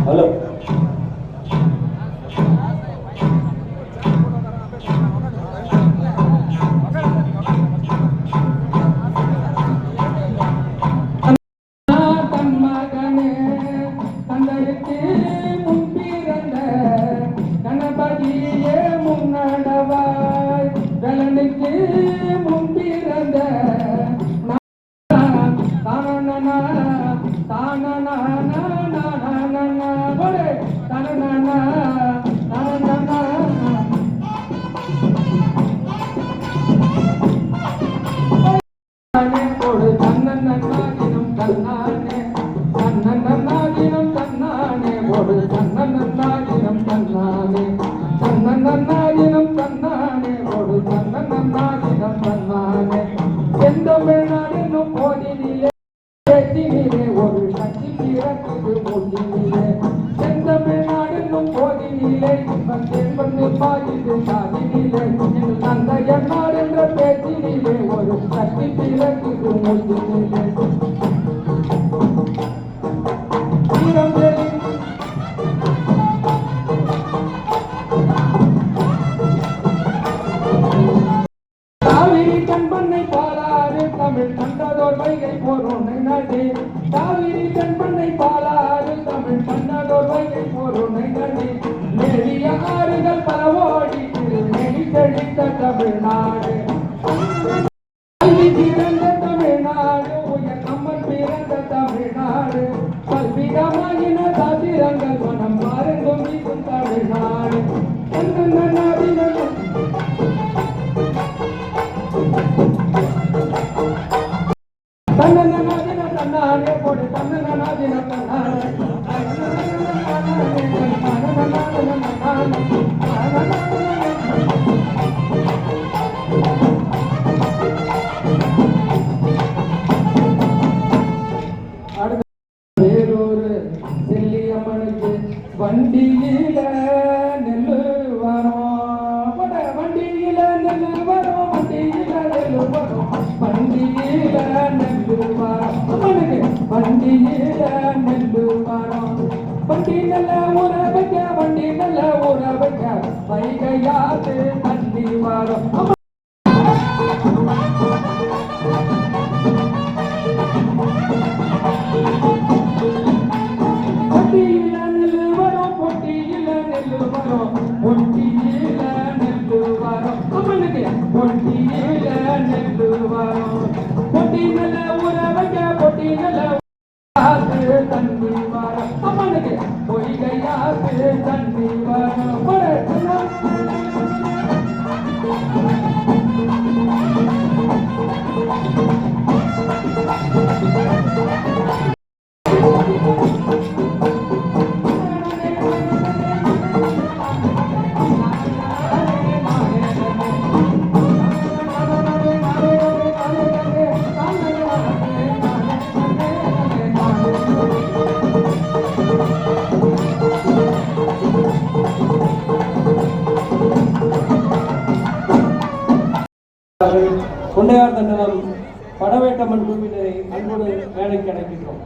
Hello ஒரு சக்தி பிறக்குது மூன்றிலே செந்தமிழ்நாடென்னும் போதினிலே என்பது பாதிது சாதினிலே தந்தைய நாடு என்ற பேச்சினிலே ஒரு சக்தி பிறக்குது மூன்றிலே காவிரி கண்பண்ணை பாலாறு தமிழ் கண்டதோர் வைகை போரோனை நாடு காவிரி கண்பண்ணை பாலாறு தமிழ் கண்டதோர் வைகை போரோனை நாடு நெறிய ஆறுகள் பலவோடி திருநெறி தெளித்த தமிழ்நாடு கல்வி பிறந்த தமிழ்நாடு உயர் நம்மன் பிறந்த தமிழ்நாடு கல்விகமாயின சாத்திரங்கள் மனம் மாறும் வீசும் தமிழ்நாடு தன்னானே போடு தன்னானே வேறொரு செல்லியம்மனுக்கு வண்டியில நெல்லு வரும் வண்டியில நெல்லு வரும் வண்டியில நெல்லு வரும் வண்டியில நெல்லு வரும் அம்மனுக்கு வண்டியில நெல்லு வரும் வண்டி நல்ல ஊற வைக்க வண்டி நல்ல ஊற வைக்க வைகையாது தண்ணி வரும் பொட்டியில நெல்லு வரும் பொட்டியில நெல்லு வரும் பொட்டியில நெல்லு வரும் அம்மனுக்கு பொட்டியில நெல்லு வரும் பொட்டி நல்ல ஊற வைக்க பொட்டி நல்ல தண்ணி வரும் அம்மனுக்கு பொய்கையாது தண்ணி வரும் கொண்டையார் தண்டனம் படவேட்டம்மன் குழுவினரை அன்போடு வேலைக்கு அழைக்கின்றோம்.